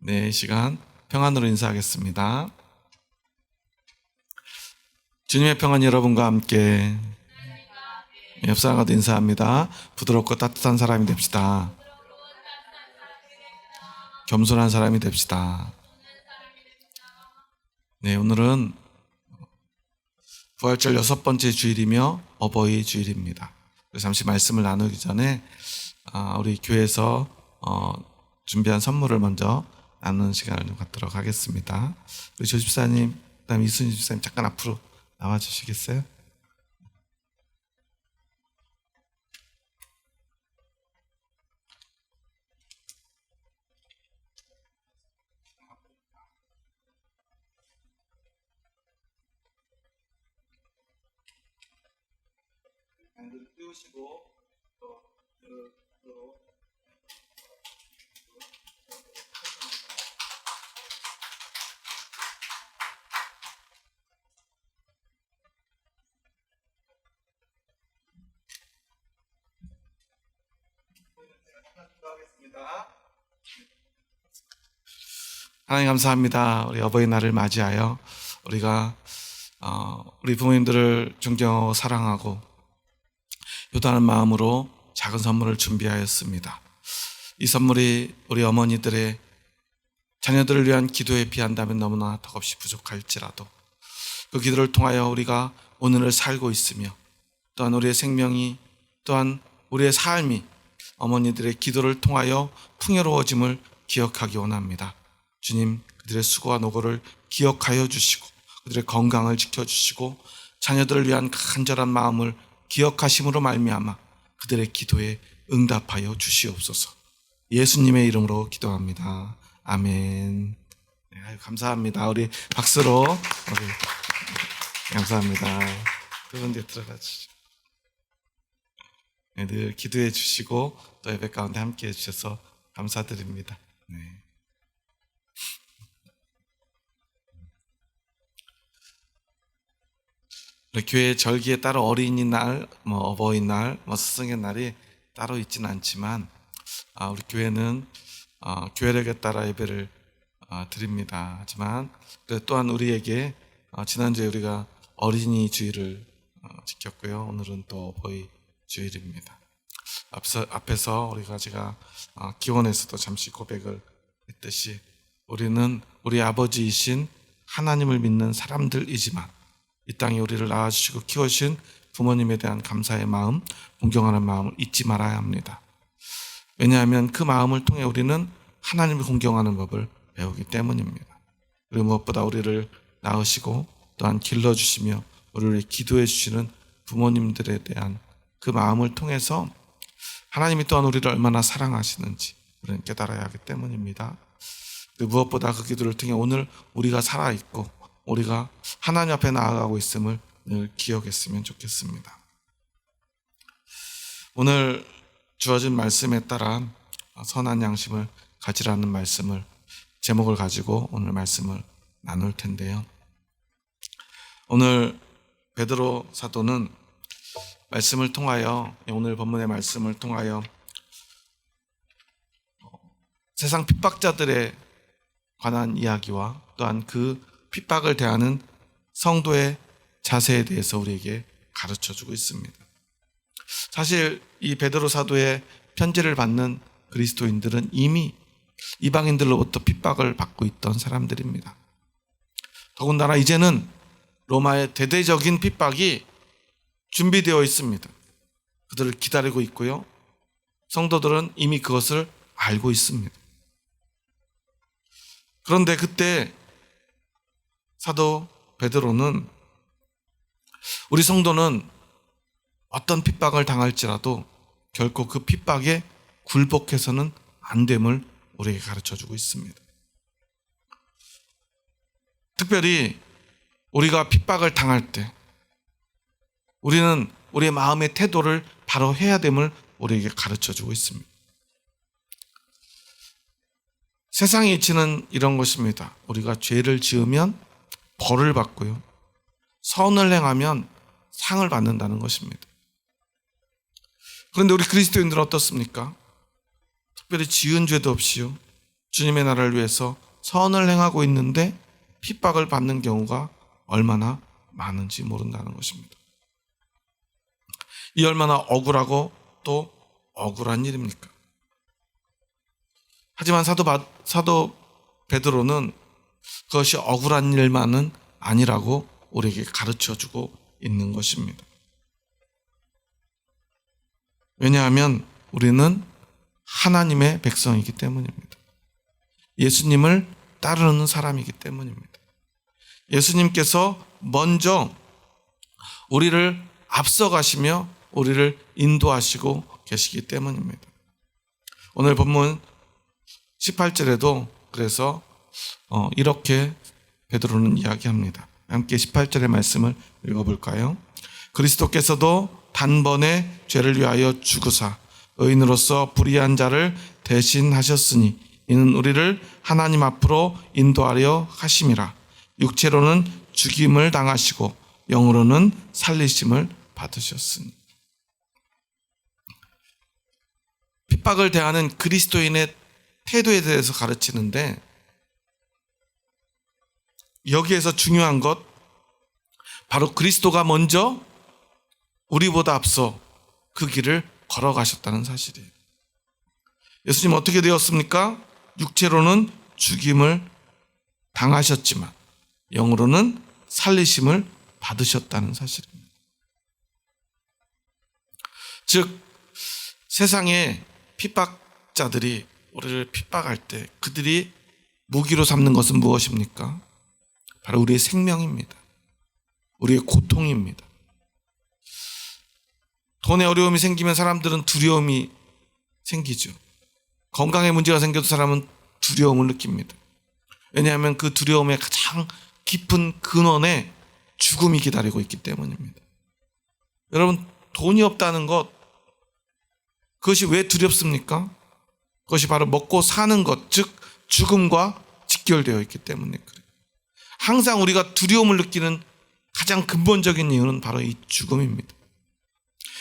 네, 이 시간 평안으로 인사하겠습니다. 주님의 평안 여러분과 함께. 옆 사람과도 인사합니다. 부드럽고 따뜻한 사람이 됩시다. 겸손한 사람이 됩시다. 네, 오늘은 부활절 6번째 주일이며 어버이 주일입니다. 잠시 말씀을 나누기 전에 우리 교회에서 준비한 선물을 먼저 나누는 시간을 좀 갖도록 하겠습니다. 우리 조 집사님, 그다음에 이순희 집사님 잠깐 앞으로 나와 주시겠어요? 띄우시고 하나님 감사합니다. 우리 어버이날을 맞이하여 우리가 우리 부모님들을 존경하고 사랑하고 효도하는 마음으로 작은 선물을 준비하였습니다. 이 선물이 우리 어머니들의 자녀들을 위한 기도에 비한다면 너무나 턱없이 부족할지라도 그 기도를 통하여 우리가 오늘을 살고 있으며 또한 우리의 생명이 또한 우리의 삶이 어머니들의 기도를 통하여 풍요로워짐을 기억하기 원합니다. 주님, 그들의 수고와 노고를 기억하여 주시고 그들의 건강을 지켜주시고 자녀들을 위한 간절한 마음을 기억하심으로 말미암아 그들의 기도에 응답하여 주시옵소서. 예수님의 이름으로 기도합니다. 아멘. 네, 감사합니다. 우리 박수로 감사합니다. 그런 데 들어가 주시죠. 네, 늘 기도해 주시고 또 예배 가운데 함께 해주셔서 감사드립니다. 네. 우리 교회 절기에 따로 어린이날, 어버이날, 스승의 날이 따로 있지는 않지만 우리 교회는 교회력에 따라 예배를 드립니다. 하지만 또한 우리에게 지난주에 우리가 어린이 주일을 지켰고요. 오늘은 또 어버이 주일입니다. 앞에서 우리가 제가 기원에서도 잠시 고백을 했듯이 우리는 우리 아버지이신 하나님을 믿는 사람들이지만 이 땅에 우리를 낳아주시고 키워주신 부모님에 대한 감사의 마음, 존경하는 마음을 잊지 말아야 합니다. 왜냐하면 그 마음을 통해 우리는 하나님을 존경하는 법을 배우기 때문입니다. 그리고 무엇보다 우리를 낳으시고 또한 길러주시며 우리를 기도해 주시는 부모님들에 대한 그 마음을 통해서 하나님이 또한 우리를 얼마나 사랑하시는지 우리는 깨달아야 하기 때문입니다. 그리고 무엇보다 그 기도를 통해 오늘 우리가 살아있고 우리가 하나님 앞에 나아가고 있음을 늘 기억했으면 좋겠습니다. 오늘 주어진 말씀에 따라 선한 양심을 가지라는 말씀을 제목을 가지고 오늘 말씀을 나눌 텐데요. 오늘 베드로 사도는 말씀을 통하여 오늘 본문의 말씀을 통하여 세상 핍박자들에 관한 이야기와 또한 그 핍박을 대하는 성도의 자세에 대해서 우리에게 가르쳐주고 있습니다. 사실 이 베드로 사도의 편지를 받는 그리스도인들은 이미 이방인들로부터 핍박을 받고 있던 사람들입니다. 더군다나 이제는 로마의 대대적인 핍박이 준비되어 있습니다. 그들을 기다리고 있고요. 성도들은 이미 그것을 알고 있습니다. 그런데 그때 사도 베드로는 우리 성도는 어떤 핍박을 당할지라도 결코 그 핍박에 굴복해서는 안 됨을 우리에게 가르쳐주고 있습니다. 특별히 우리가 핍박을 당할 때 우리는 우리의 마음의 태도를 바로 해야 됨을 우리에게 가르쳐주고 있습니다. 세상의 이치는 이런 것입니다. 우리가 죄를 지으면 벌을 받고요. 선을 행하면 상을 받는다는 것입니다. 그런데 우리 그리스도인들은 어떻습니까? 특별히 지은 죄도 없이요. 주님의 나라를 위해서 선을 행하고 있는데 핍박을 받는 경우가 얼마나 많은지 모른다는 것입니다. 이 얼마나 억울하고 또 억울한 일입니까? 하지만 사도 베드로는 그것이 억울한 일만은 아니라고 우리에게 가르쳐주고 있는 것입니다. 왜냐하면 우리는 하나님의 백성이기 때문입니다. 예수님을 따르는 사람이기 때문입니다. 예수님께서 먼저 우리를 앞서가시며 우리를 인도하시고 계시기 때문입니다. 오늘 본문 18절에도 그래서 이렇게 베드로는 이야기합니다. 함께 18절의 말씀을 읽어볼까요? 그리스도께서도 단번에 죄를 위하여 죽으사 의인으로서 불의한 자를 대신하셨으니 이는 우리를 하나님 앞으로 인도하려 하심이라. 육체로는 죽임을 당하시고 영으로는 살리심을 받으셨으니. 핍박을 대하는 그리스도인의 태도에 대해서 가르치는데, 여기에서 중요한 것, 바로 그리스도가 먼저 우리보다 앞서 그 길을 걸어가셨다는 사실이에요. 예수님 어떻게 되었습니까? 육체로는 죽임을 당하셨지만 영으로는 살리심을 받으셨다는 사실입니다. 즉, 세상의 핍박자들이 우리를 핍박할 때 그들이 무기로 삼는 것은 무엇입니까? 바로 우리의 생명입니다. 우리의 고통입니다. 돈에 어려움이 생기면 사람들은 두려움이 생기죠. 건강에 문제가 생겨도 사람은 두려움을 느낍니다. 왜냐하면 그 두려움의 가장 깊은 근원에 죽음이 기다리고 있기 때문입니다. 여러분, 돈이 없다는 것, 그것이 왜 두렵습니까? 그것이 바로 먹고 사는 것, 즉 죽음과 직결되어 있기 때문에 그래요. 항상 우리가 두려움을 느끼는 가장 근본적인 이유는 바로 이 죽음입니다.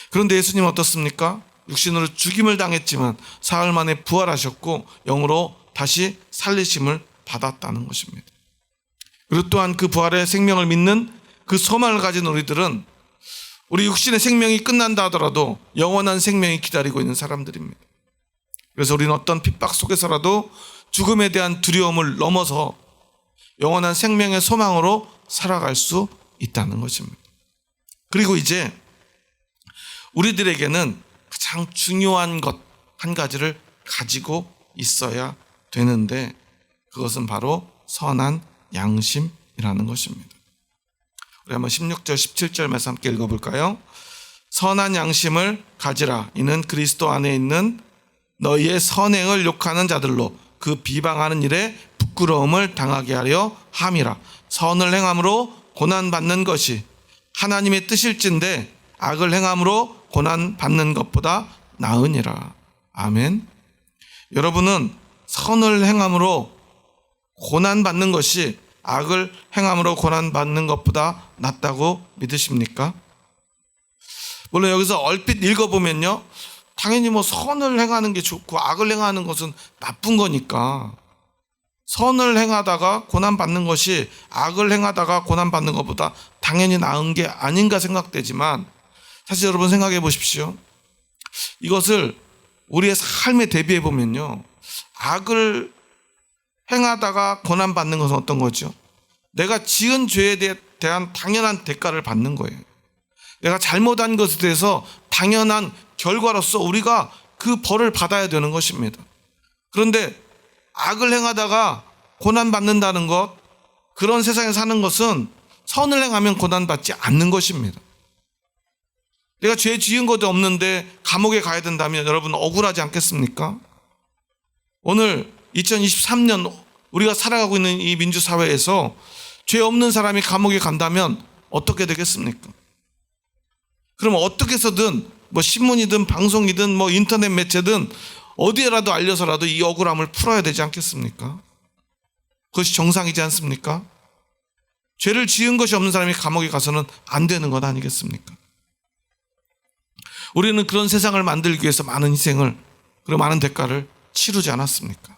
그런데 예수님은 어떻습니까? 육신으로 죽임을 당했지만 사흘 만에 부활하셨고 영으로 다시 살리심을 받았다는 것입니다. 그리고 또한 그 부활의 생명을 믿는 그 소망을 가진 우리들은 우리 육신의 생명이 끝난다 하더라도 영원한 생명이 기다리고 있는 사람들입니다. 그래서 우리는 어떤 핍박 속에서라도 죽음에 대한 두려움을 넘어서 영원한 생명의 소망으로 살아갈 수 있다는 것입니다. 그리고 이제 우리들에게는 가장 중요한 것 한 가지를 가지고 있어야 되는데, 그것은 바로 선한 양심이라는 것입니다. 우리 한번 16절 17절 말씀 함께 읽어볼까요? 선한 양심을 가지라. 이는 그리스도 안에 있는 너희의 선행을 욕하는 자들로 그 비방하는 일에 부끄러움을 당하게 하려 함이라. 선을 행함으로 고난받는 것이 하나님의 뜻일진데 악을 행함으로 고난받는 것보다 나으니라. 아멘. 여러분은 선을 행함으로 고난받는 것이 악을 행함으로 고난받는 것보다 낫다고 믿으십니까? 물론 여기서 얼핏 읽어보면요, 당연히 선을 행하는 게 좋고 악을 행하는 것은 나쁜 거니까 선을 행하다가 고난받는 것이 악을 행하다가 고난받는 것보다 당연히 나은 게 아닌가 생각되지만, 사실 여러분 생각해 보십시오. 이것을 우리의 삶에 대비해 보면요, 악을 행하다가 고난받는 것은 어떤 거죠? 내가 지은 죄에 대한 당연한 대가를 받는 거예요. 내가 잘못한 것에 대해서 당연한 결과로서 우리가 그 벌을 받아야 되는 것입니다. 그런데 악을 행하다가 고난받는다는 것, 그런 세상에 사는 것은 선을 행하면 고난받지 않는 것입니다. 내가 죄 지은 것도 없는데 감옥에 가야 된다면 여러분 억울하지 않겠습니까? 오늘 2023년 우리가 살아가고 있는 이 민주사회에서 죄 없는 사람이 감옥에 간다면 어떻게 되겠습니까? 그럼 어떻게 해서든 신문이든 방송이든 인터넷 매체든 어디에라도 알려서라도 이 억울함을 풀어야 되지 않겠습니까? 그것이 정상이지 않습니까? 죄를 지은 것이 없는 사람이 감옥에 가서는 안 되는 것 아니겠습니까? 우리는 그런 세상을 만들기 위해서 많은 희생을, 그리고 많은 대가를 치르지 않았습니까?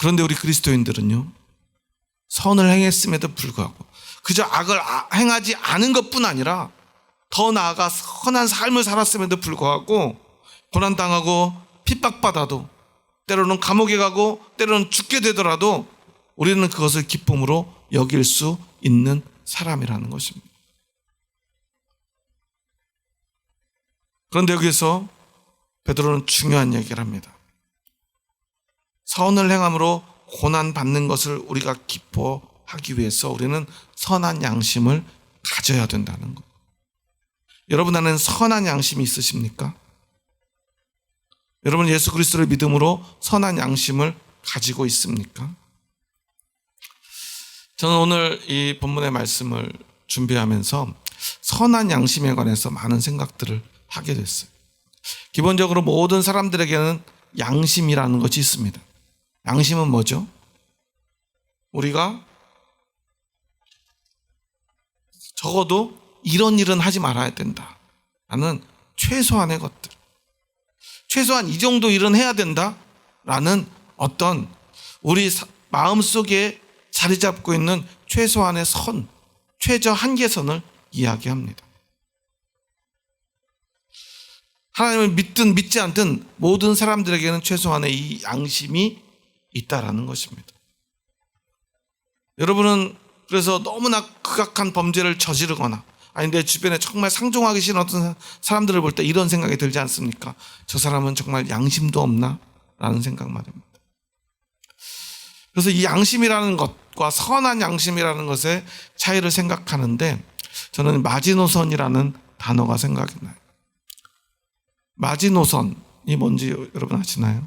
그런데 우리 그리스도인들은요, 선을 행했음에도 불구하고 그저 악을 행하지 않은 것뿐 아니라 더 나아가 선한 삶을 살았음에도 불구하고 고난당하고 핍박받아도, 때로는 감옥에 가고 때로는 죽게 되더라도 우리는 그것을 기쁨으로 여길 수 있는 사람이라는 것입니다. 그런데 여기서 베드로는 중요한 얘기를 합니다. 선을 행함으로 고난받는 것을 우리가 기뻐하기 위해서 우리는 선한 양심을 가져야 된다는 것. 여러분 안에는 선한 양심이 있으십니까? 여러분 예수 그리스도를 믿음으로 선한 양심을 가지고 있습니까? 저는 오늘 이 본문의 말씀을 준비하면서 선한 양심에 관해서 많은 생각들을 하게 됐어요. 기본적으로 모든 사람들에게는 양심이라는 것이 있습니다. 양심은 뭐죠? 우리가 적어도 이런 일은 하지 말아야 된다 라는 최소한의 것들, 최소한 이 정도 일은 해야 된다 라는 어떤 우리 마음속에 자리 잡고 있는 최소한의 선, 최저 한계선을 이야기합니다. 하나님을 믿든 믿지 않든 모든 사람들에게는 최소한의 이 양심이 있다라는 것입니다. 여러분은 그래서 너무나 극악한 범죄를 저지르거나 아니 내 주변에 정말 상종하기 싫은 어떤 사람들을 볼 때 이런 생각이 들지 않습니까? 저 사람은 정말 양심도 없나? 라는 생각 말입니다. 그래서 이 양심이라는 것과 선한 양심이라는 것의 차이를 생각하는데 저는 마지노선이라는 단어가 생각이 나요. 마지노선이 뭔지 여러분 아시나요?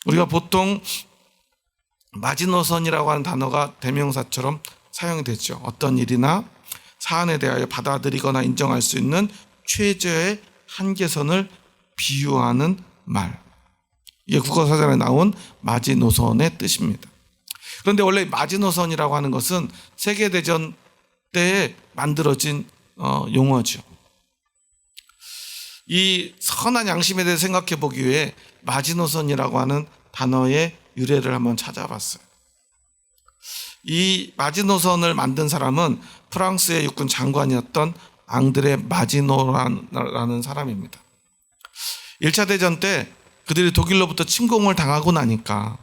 우리가 보통 마지노선이라고 하는 단어가 대명사처럼 사용이 되죠. 어떤 일이나 사안에 대하여 받아들이거나 인정할 수 있는 최저의 한계선을 비유하는 말. 이게 국어사전에 나온 마지노선의 뜻입니다. 그런데 원래 마지노선이라고 하는 것은 세계대전 때에 만들어진 용어죠. 이 선한 양심에 대해 생각해 보기 위해 마지노선이라고 하는 단어의 유래를 한번 찾아봤어요. 이 마지노선을 만든 사람은 프랑스의 육군 장관이었던 앙드레 마지노라는 사람입니다. 1차 대전 때 그들이 독일로부터 침공을 당하고 나니까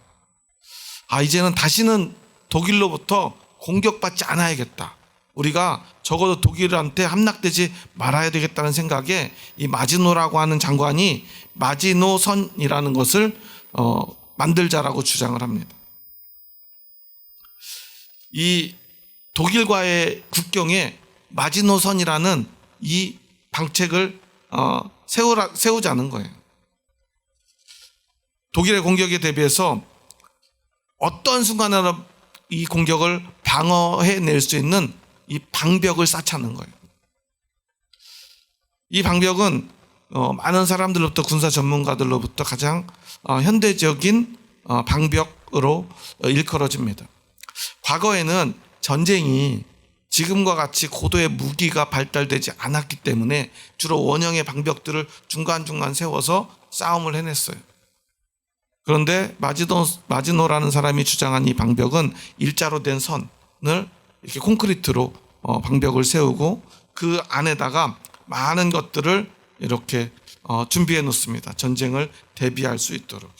이제는 다시는 독일로부터 공격받지 않아야겠다. 우리가 적어도 독일한테 함락되지 말아야 되겠다는 생각에 이 마지노라고 하는 장관이 마지노선이라는 것을 만들자라고 주장을 합니다. 이 독일과의 국경에 마지노선이라는 이 방책을 세우자는 거예요. 독일의 공격에 대비해서 어떤 순간에나 이 공격을 방어해낼 수 있는 이 방벽을 쌓자는 거예요. 이 방벽은 많은 사람들로부터 군사 전문가들로부터 가장 현대적인 방벽으로 일컬어집니다. 과거에는 전쟁이 지금과 같이 고도의 무기가 발달되지 않았기 때문에 주로 원형의 방벽들을 중간중간 세워서 싸움을 해냈어요. 그런데 마지노라는 사람이 주장한 이 방벽은 일자로 된 선을 이렇게 콘크리트로 방벽을 세우고 그 안에다가 많은 것들을 이렇게 준비해 놓습니다. 전쟁을 대비할 수 있도록.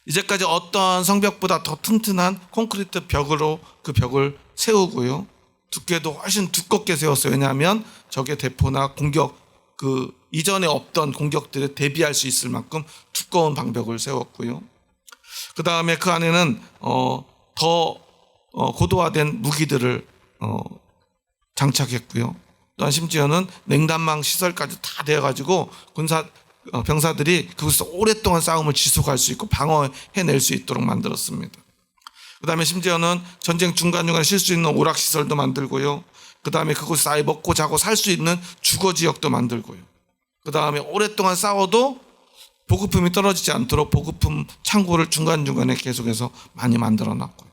이제까지 어떤 성벽보다 더 튼튼한 콘크리트 벽으로 그 벽을 세우고요. 두께도 훨씬 두껍게 세웠어요. 왜냐하면 적의 대포나 공격, 그 이전에 없던 공격들에 대비할 수 있을 만큼 두꺼운 방벽을 세웠고요. 그 다음에 그 안에는 더 고도화된 무기들을 장착했고요. 또한 심지어는 냉난방 시설까지 다 되어가지고 병사들이 그곳에서 오랫동안 싸움을 지속할 수 있고 방어해낼 수 있도록 만들었습니다. 그 다음에 심지어는 전쟁 중간중간에 쉴 수 있는 오락시설도 만들고요. 그 다음에 그곳에서 아예 먹고 자고 살 수 있는 주거지역도 만들고요. 그 다음에 오랫동안 싸워도 보급품이 떨어지지 않도록 보급품 창고를 중간중간에 계속해서 많이 만들어 놨고요.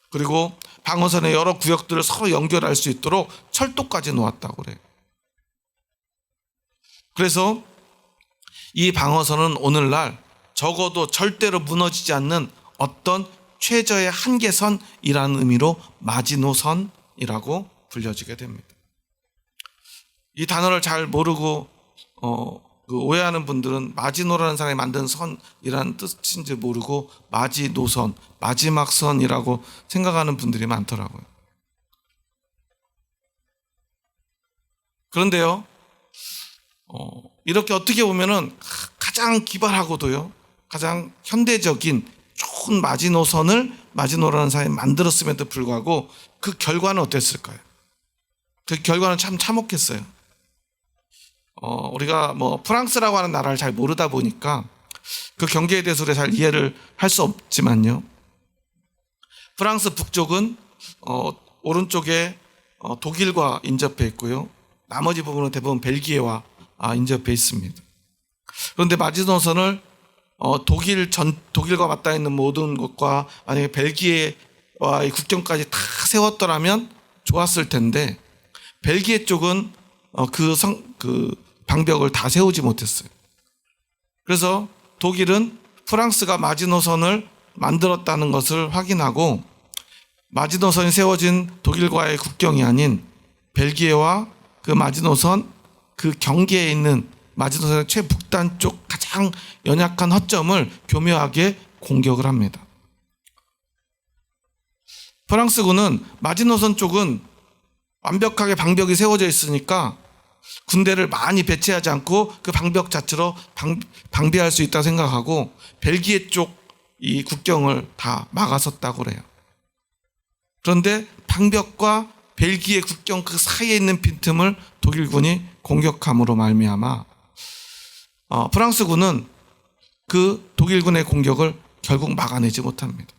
그리고 방어선의 여러 구역들을 서로 연결할 수 있도록 철도까지 놓았다고 그래요. 그래서 이 방어선은 오늘날 적어도 절대로 무너지지 않는 어떤 최저의 한계선이라는 의미로 마지노선이라고 불려지게 됩니다. 이 단어를 잘 모르고 오해하는 분들은 마지노라는 사람이 만든 선이라는 뜻인지 모르고 마지노선, 마지막 선이라고 생각하는 분들이 많더라고요. 그런데요, 이렇게 어떻게 보면은 가장 기발하고도요, 가장 현대적인 좋은 마지노라는 사람이 만들었음에도 불구하고 그 결과는 어땠을까요? 그 결과는 참 참혹했어요. 우리가 프랑스라고 하는 나라를 잘 모르다 보니까 그 경계에 대해서 우리가 잘 이해를 할 수 없지만요. 프랑스 북쪽은 오른쪽에 독일과 인접해 있고요. 나머지 부분은 대부분 벨기에와 인접해 있습니다. 그런데 마지노선을 독일과 맞닿아 있는 모든 것과 만약에 벨기에와의 국경까지 다 세웠더라면 좋았을 텐데 벨기에 쪽은 그 방벽을 다 세우지 못했어요. 그래서 독일은 프랑스가 마지노선을 만들었다는 것을 확인하고 마지노선이 세워진 독일과의 국경이 아닌 벨기에와 그 마지노선 그 경계에 있는 마지노선의 최북단 쪽 가장 연약한 허점을 교묘하게 공격을 합니다. 프랑스군은 마지노선 쪽은 완벽하게 방벽이 세워져 있으니까 군대를 많이 배치하지 않고 그 방벽 자체로 방비할 수 있다고 생각하고 벨기에 쪽 이 국경을 다 막아섰다고 그래요. 그런데 방벽과 벨기에 국경 그 사이에 있는 빈틈을 독일군이 공격함으로 말미암아 프랑스군은 그 독일군의 공격을 결국 막아내지 못합니다.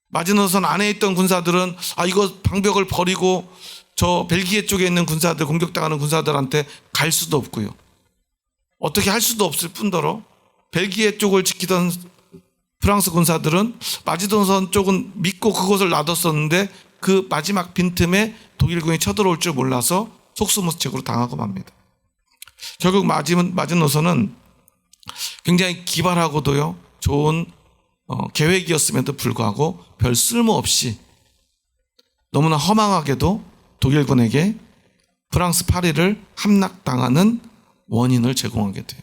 마지노선 안에 있던 군사들은 이거 방벽을 버리고 저 벨기에 쪽에 있는 군사들, 공격당하는 군사들한테 갈 수도 없고요. 어떻게 할 수도 없을 뿐더러 벨기에 쪽을 지키던 프랑스 군사들은 마지노선 쪽은 믿고 그곳을 놔뒀었는데 그 마지막 빈틈에 독일군이 쳐들어올 줄 몰라서 속수무책으로 당하고 맙니다. 결국 마지노선은 굉장히 기발하고도요 좋은 계획이었음에도 불구하고 별 쓸모없이 너무나 허망하게도 독일군에게 프랑스 파리를 함락당하는 원인을 제공하게 돼요.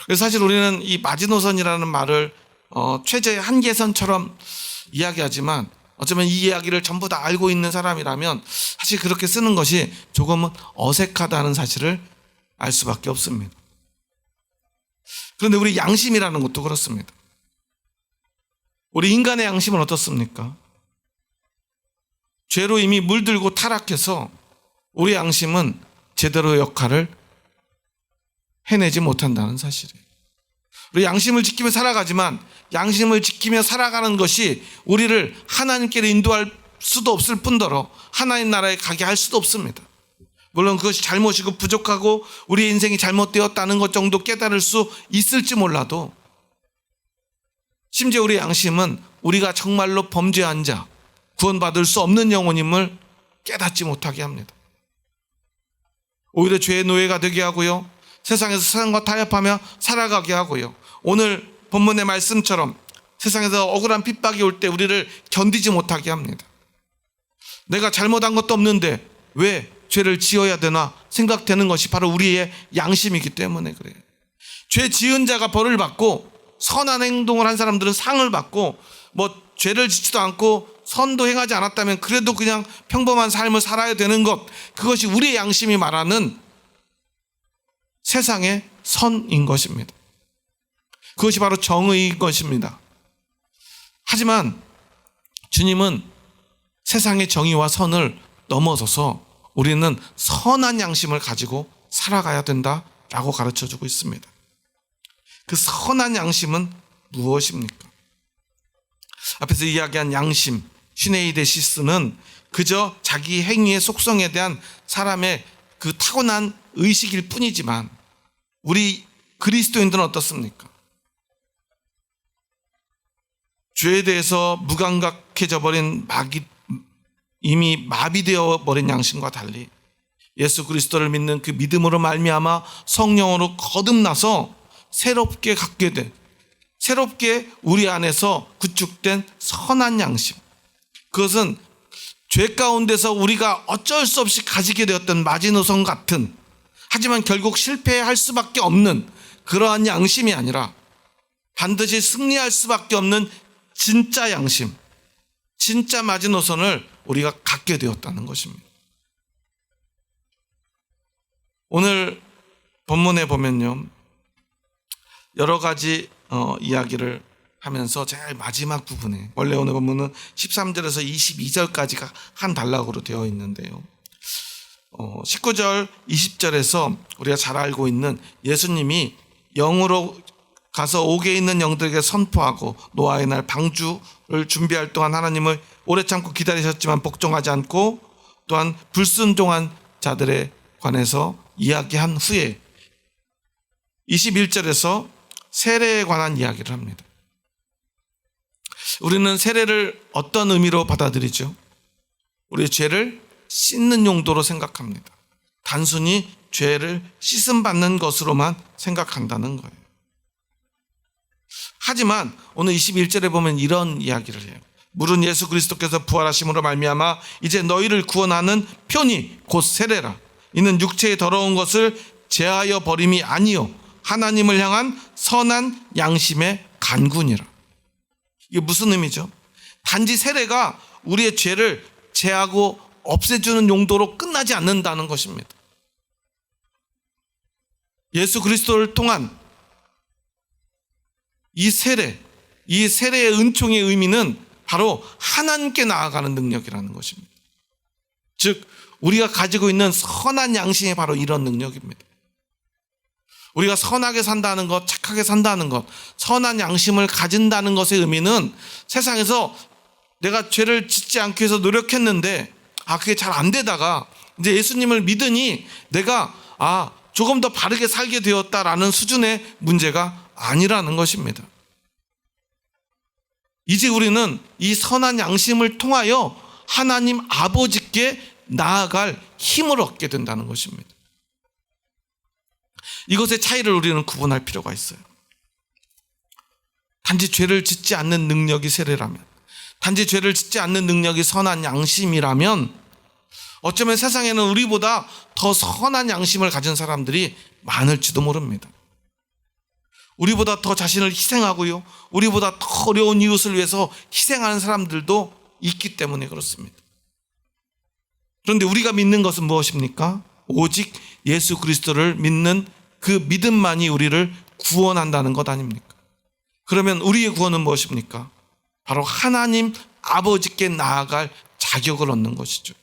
그래서 사실 우리는 이 마지노선이라는 말을 최저의 한계선처럼 이야기하지만 어쩌면 이 이야기를 전부 다 알고 있는 사람이라면 사실 그렇게 쓰는 것이 조금은 어색하다는 사실을 알 수밖에 없습니다. 그런데 우리 양심이라는 것도 그렇습니다. 우리 인간의 양심은 어떻습니까? 죄로 이미 물들고 타락해서 우리 양심은 제대로 역할을 해내지 못한다는 사실이에요. 우리 양심을 지키며 살아가지만 양심을 지키며 살아가는 것이 우리를 하나님께로 인도할 수도 없을 뿐더러 하나님 나라에 가게 할 수도 없습니다. 물론 그것이 잘못이고 부족하고 우리의 인생이 잘못되었다는 것 정도 깨달을 수 있을지 몰라도 심지어 우리 양심은 우리가 정말로 범죄한 자, 구원받을 수 없는 영혼임을 깨닫지 못하게 합니다. 오히려 죄의 노예가 되게 하고요, 세상에서 세상과 타협하며 살아가게 하고요, 오늘 본문의 말씀처럼 세상에서 억울한 핍박이 올 때 우리를 견디지 못하게 합니다. 내가 잘못한 것도 없는데 왜 죄를 지어야 되나 생각되는 것이 바로 우리의 양심이기 때문에 그래요. 죄 지은 자가 벌을 받고 선한 행동을 한 사람들은 상을 받고 죄를 짓지도 않고 선도 행하지 않았다면 그래도 그냥 평범한 삶을 살아야 되는 것, 그것이 우리의 양심이 말하는 세상의 선인 것입니다. 그것이 바로 정의인 것입니다. 하지만 주님은 세상의 정의와 선을 넘어서서 우리는 선한 양심을 가지고 살아가야 된다라고 가르쳐주고 있습니다. 그 선한 양심은 무엇입니까? 앞에서 이야기한 양심, 슈네이데시스는 그저 자기 행위의 속성에 대한 사람의 그 타고난 의식일 뿐이지만 우리 그리스도인들은 어떻습니까? 죄에 대해서 무감각해져 버린 이미 마비되어 버린 양심과 달리 예수 그리스도를 믿는 그 믿음으로 말미암아 성령으로 거듭나서 새롭게 갖게 된, 새롭게 우리 안에서 구축된 선한 양심, 그것은 죄 가운데서 우리가 어쩔 수 없이 가지게 되었던 마지노선 같은, 하지만 결국 실패할 수밖에 없는 그러한 양심이 아니라 반드시 승리할 수밖에 없는 진짜 양심, 진짜 마지노선을 우리가 갖게 되었다는 것입니다. 오늘 본문에 보면요, 여러 가지 이야기를 하면서 제일 마지막 부분에, 원래 오늘 본문은 13절에서 22절까지가 한 단락으로 되어 있는데요, 19절 20절에서 우리가 잘 알고 있는 예수님이 영으로 가서 옥에 있는 영들에게 선포하고 노아의 날 방주를 준비할 동안 하나님을 오래 참고 기다리셨지만 복종하지 않고 또한 불순종한 자들에 관해서 이야기한 후에 21절에서 세례에 관한 이야기를 합니다. 우리는 세례를 어떤 의미로 받아들이죠? 우리의 죄를 씻는 용도로 생각합니다. 단순히 죄를 씻음받는 것으로만 생각한다는 거예요. 하지만 오늘 21절에 보면 이런 이야기를 해요. 물은 예수 그리스도께서 부활하심으로 말미암아 이제 너희를 구원하는 표니 곧 세례라. 이는 육체의 더러운 것을 제하여 버림이 아니요 하나님을 향한 선한 양심의 간군이라. 이게 무슨 의미죠? 단지 세례가 우리의 죄를 제하고 없애주는 용도로 끝나지 않는다는 것입니다. 예수 그리스도를 통한 이 세례의 은총의 의미는 바로 하나님께 나아가는 능력이라는 것입니다. 즉 우리가 가지고 있는 선한 양심이 바로 이런 능력입니다. 우리가 선하게 산다는 것, 착하게 산다는 것, 선한 양심을 가진다는 것의 의미는 세상에서 내가 죄를 짓지 않기 위해서 노력했는데 그게 잘 안 되다가 이제 예수님을 믿으니 내가 조금 더 바르게 살게 되었다라는 수준의 문제가 아니라는 것입니다. 이제 우리는 이 선한 양심을 통하여 하나님 아버지께 나아갈 힘을 얻게 된다는 것입니다. 이것의 차이를 우리는 구분할 필요가 있어요. 단지 죄를 짓지 않는 능력이 세례라면, 단지 죄를 짓지 않는 능력이 선한 양심이라면 어쩌면 세상에는 우리보다 더 선한 양심을 가진 사람들이 많을지도 모릅니다. 우리보다 더 자신을 희생하고요, 우리보다 더 어려운 이웃을 위해서 희생하는 사람들도 있기 때문에 그렇습니다. 그런데 우리가 믿는 것은 무엇입니까? 오직 예수 그리스도를 믿는 그 믿음만이 우리를 구원한다는 것 아닙니까? 그러면 우리의 구원은 무엇입니까? 바로 하나님 아버지께 나아갈 자격을 얻는 것이죠.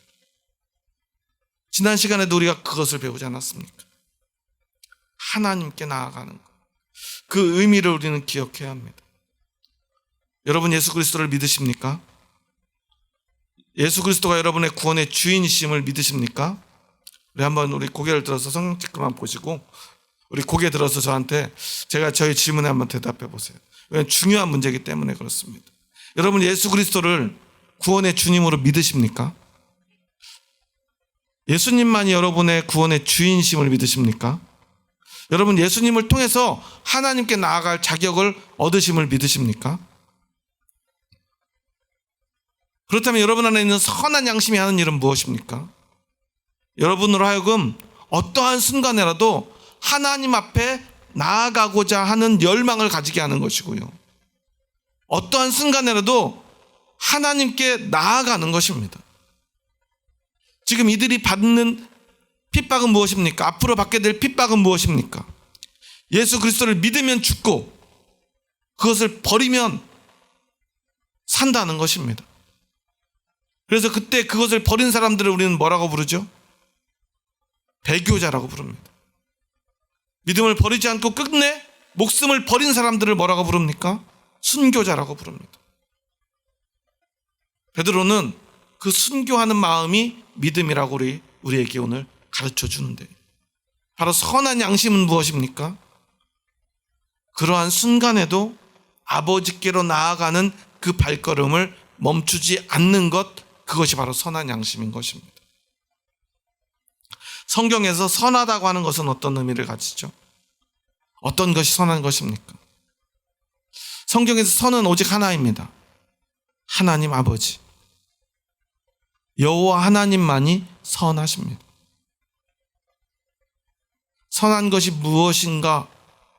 지난 시간에도 우리가 그것을 배우지 않았습니까? 하나님께 나아가는 것. 그 의미를 우리는 기억해야 합니다. 여러분 예수 그리스도를 믿으십니까? 예수 그리스도가 여러분의 구원의 주인이심을 믿으십니까? 우리 고개를 들어서 성경 책만 보시고 우리 고개 들어서 저한테 제가 저희 질문에 한번 대답해 보세요. 왜냐하면 중요한 문제이기 때문에 그렇습니다. 여러분 예수 그리스도를 구원의 주님으로 믿으십니까? 예수님만이 여러분의 구원의 주인심을 믿으십니까? 여러분 예수님을 통해서 하나님께 나아갈 자격을 얻으심을 믿으십니까? 그렇다면 여러분 안에 있는 선한 양심이 하는 일은 무엇입니까? 여러분으로 하여금 어떠한 순간에라도 하나님 앞에 나아가고자 하는 열망을 가지게 하는 것이고요, 어떠한 순간에라도 하나님께 나아가는 것입니다. 지금 이들이 받는 핍박은 무엇입니까? 앞으로 받게 될 핍박은 무엇입니까? 예수 그리스도를 믿으면 죽고 그것을 버리면 산다는 것입니다. 그래서 그때 그것을 버린 사람들을 우리는 뭐라고 부르죠? 배교자라고 부릅니다. 믿음을 버리지 않고 끝내 목숨을 버린 사람들을 뭐라고 부릅니까? 순교자라고 부릅니다. 베드로는 그 순교하는 마음이 믿음이라고 우리에게 오늘 가르쳐 주는데, 바로 선한 양심은 무엇입니까? 그러한 순간에도 아버지께로 나아가는 그 발걸음을 멈추지 않는 것, 그것이 바로 선한 양심인 것입니다. 성경에서 선하다고 하는 것은 어떤 의미를 가지죠? 어떤 것이 선한 것입니까? 성경에서 선은 오직 하나입니다. 하나님 아버지. 여호와 하나님만이 선하십니다. 선한 것이 무엇인가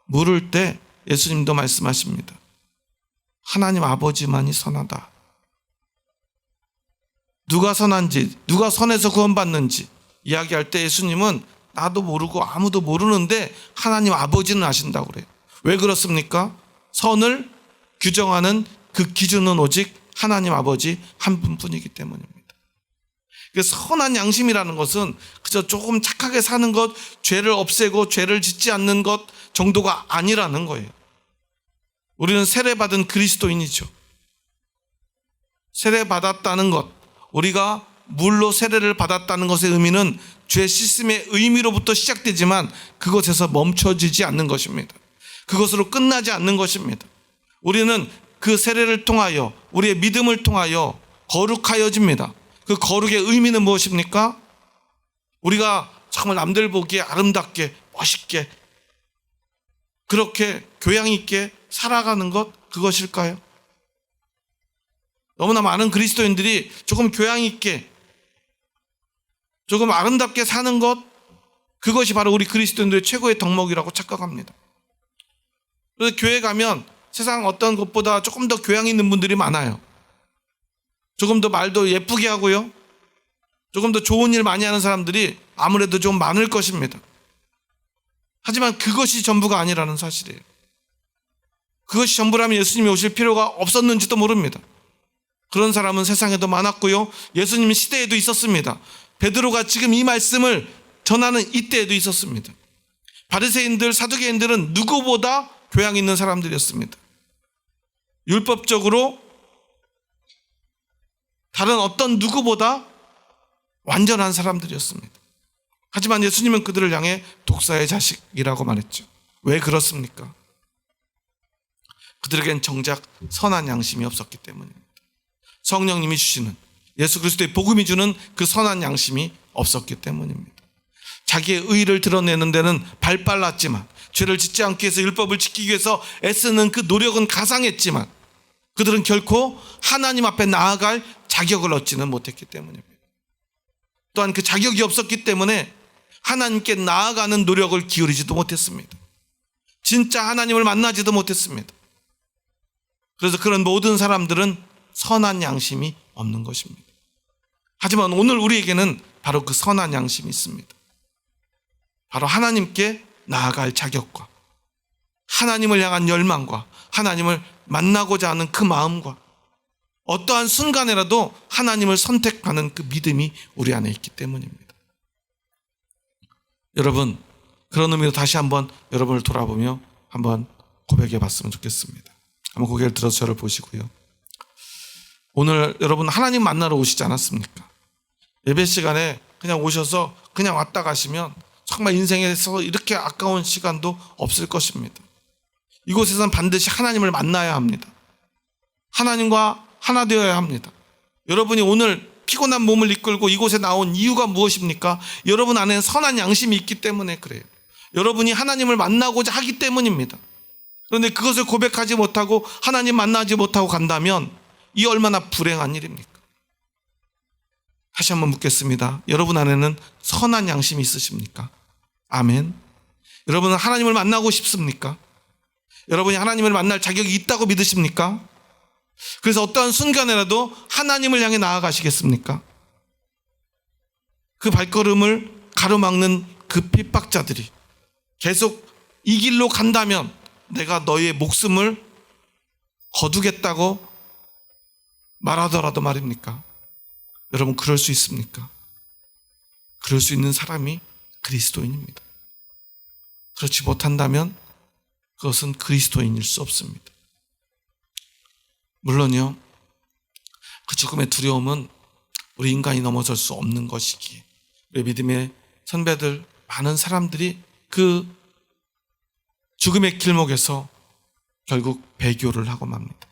물을 때 예수님도 말씀하십니다. 하나님 아버지만이 선하다. 누가 선한지, 누가 선해서 구원받는지 이야기할 때 예수님은 나도 모르고 아무도 모르는데 하나님 아버지는 아신다고 그래요. 왜 그렇습니까? 선을 규정하는 그 기준은 오직 하나님 아버지 한 분뿐이기 때문입니다. 선한 양심이라는 것은 그저 조금 착하게 사는 것, 죄를 없애고 죄를 짓지 않는 것 정도가 아니라는 거예요. 우리는 세례받은 그리스도인이죠. 세례받았다는 것, 우리가 물로 세례를 받았다는 것의 의미는 죄 씻음의 의미로부터 시작되지만 그것에서 멈춰지지 않는 것입니다. 그것으로 끝나지 않는 것입니다. 우리는 그 세례를 통하여 우리의 믿음을 통하여 거룩하여집니다. 그 거룩의 의미는 무엇입니까? 우리가 정말 남들 보기에 아름답게 멋있게 그렇게 교양 있게 살아가는 것, 그것일까요? 너무나 많은 그리스도인들이 조금 교양 있게 조금 아름답게 사는 것, 그것이 바로 우리 그리스도인들의 최고의 덕목이라고 착각합니다. 그래서 교회 가면 세상 어떤 것보다 조금 더 교양 있는 분들이 많아요. 조금 더 말도 예쁘게 하고요, 조금 더 좋은 일 많이 하는 사람들이 아무래도 좀 많을 것입니다. 하지만 그것이 전부가 아니라는 사실이에요. 그것이 전부라면 예수님이 오실 필요가 없었는지도 모릅니다. 그런 사람은 세상에도 많았고요, 예수님 시대에도 있었습니다. 베드로가 지금 이 말씀을 전하는 이때에도 있었습니다. 바리새인들, 사두개인들은 누구보다 교양 있는 사람들이었습니다. 율법적으로 다른 어떤 누구보다 완전한 사람들이었습니다. 하지만 예수님은 그들을 향해 독사의 자식이라고 말했죠. 왜 그렇습니까? 그들에겐 정작 선한 양심이 없었기 때문입니다. 성령님이 주시는, 예수 그리스도의 복음이 주는 그 선한 양심이 없었기 때문입니다. 자기의 의의를 드러내는 데는 발빨랐지만, 죄를 짓지 않기 위해서 율법을 지키기 위해서 애쓰는 그 노력은 가상했지만 그들은 결코 하나님 앞에 나아갈 자격을 얻지는 못했기 때문입니다. 또한 그 자격이 없었기 때문에 하나님께 나아가는 노력을 기울이지도 못했습니다. 진짜 하나님을 만나지도 못했습니다. 그래서 그런 모든 사람들은 선한 양심이 없는 것입니다. 하지만 오늘 우리에게는 바로 그 선한 양심이 있습니다. 바로 하나님께 나아갈 자격과 하나님을 향한 열망과 하나님을 만나고자 하는 그 마음과 어떠한 순간에라도 하나님을 선택하는 그 믿음이 우리 안에 있기 때문입니다. 여러분, 그런 의미로 다시 한번 여러분을 돌아보며 한번 고백해 봤으면 좋겠습니다. 한번 고개를 들어서 저를 보시고요. 오늘 여러분 하나님 만나러 오시지 않았습니까? 예배 시간에 그냥 오셔서 그냥 왔다 가시면 정말 인생에서 이렇게 아까운 시간도 없을 것입니다. 이곳에서는 반드시 하나님을 만나야 합니다. 하나님과 하나 되어야 합니다. 여러분이 오늘 피곤한 몸을 이끌고 이곳에 나온 이유가 무엇입니까? 여러분 안에 선한 양심이 있기 때문에 그래요. 여러분이 하나님을 만나고자 하기 때문입니다. 그런데 그것을 고백하지 못하고 하나님 만나지 못하고 간다면 이 얼마나 불행한 일입니까? 다시 한번 묻겠습니다. 여러분 안에는 선한 양심이 있으십니까? 아멘. 여러분은 하나님을 만나고 싶습니까? 여러분이 하나님을 만날 자격이 있다고 믿으십니까? 그래서 어떠한 순간에라도 하나님을 향해 나아가시겠습니까? 그 발걸음을 가로막는 그 핍박자들이 계속 이 길로 간다면 내가 너의 목숨을 거두겠다고 말하더라도 말입니까? 여러분, 그럴 수 있습니까? 그럴 수 있는 사람이 그리스도인입니다. 그렇지 못한다면 그것은 그리스도인일 수 없습니다. 물론요, 그 죽음의 두려움은 우리 인간이 넘어설 수 없는 것이기에 우리 믿음의 선배들, 많은 사람들이 그 죽음의 길목에서 결국 배교를 하고 맙니다.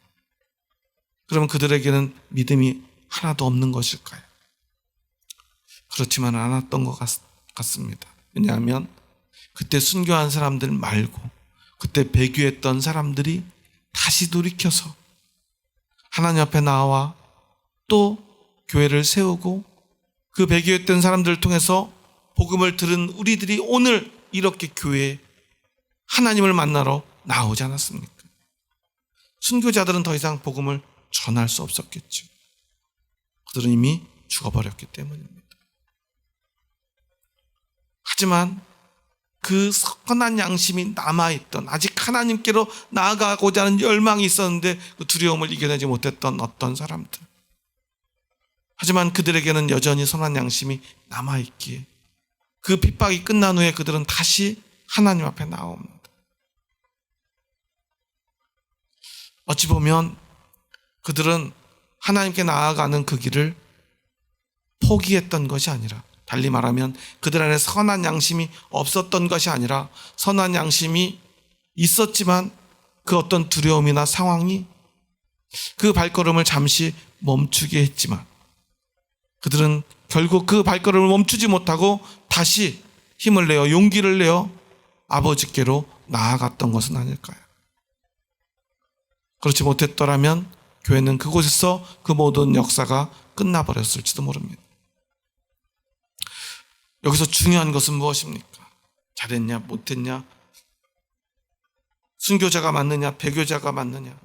그러면 그들에게는 믿음이 하나도 없는 것일까요? 그렇지만 않았던 것 같습니다. 왜냐하면 그때 순교한 사람들 말고 그때 배교했던 사람들이 다시 돌이켜서 하나님 앞에 나와 또 교회를 세우고 그 배교했던 사람들을 통해서 복음을 들은 우리들이 오늘 이렇게 교회에 하나님을 만나러 나오지 않았습니까? 순교자들은 더 이상 복음을 전할 수 없었겠죠. 그들은 이미 죽어버렸기 때문입니다. 하지만 그 선한 양심이 남아있던, 아직 하나님께로 나아가고자 하는 열망이 있었는데 그 두려움을 이겨내지 못했던 어떤 사람들, 하지만 그들에게는 여전히 선한 양심이 남아있기에 그 핍박이 끝난 후에 그들은 다시 하나님 앞에 나옵니다. 어찌 보면 그들은 하나님께 나아가는 그 길을 포기했던 것이 아니라, 달리 말하면 그들 안에 선한 양심이 없었던 것이 아니라 선한 양심이 있었지만 그 어떤 두려움이나 상황이 그 발걸음을 잠시 멈추게 했지만 그들은 결국 그 발걸음을 멈추지 못하고 다시 힘을 내어 용기를 내어 아버지께로 나아갔던 것은 아닐까요? 그렇지 못했더라면 교회는 그곳에서 그 모든 역사가 끝나버렸을지도 모릅니다. 여기서 중요한 것은 무엇입니까? 잘했냐 못했냐, 순교자가 맞느냐 배교자가 맞느냐,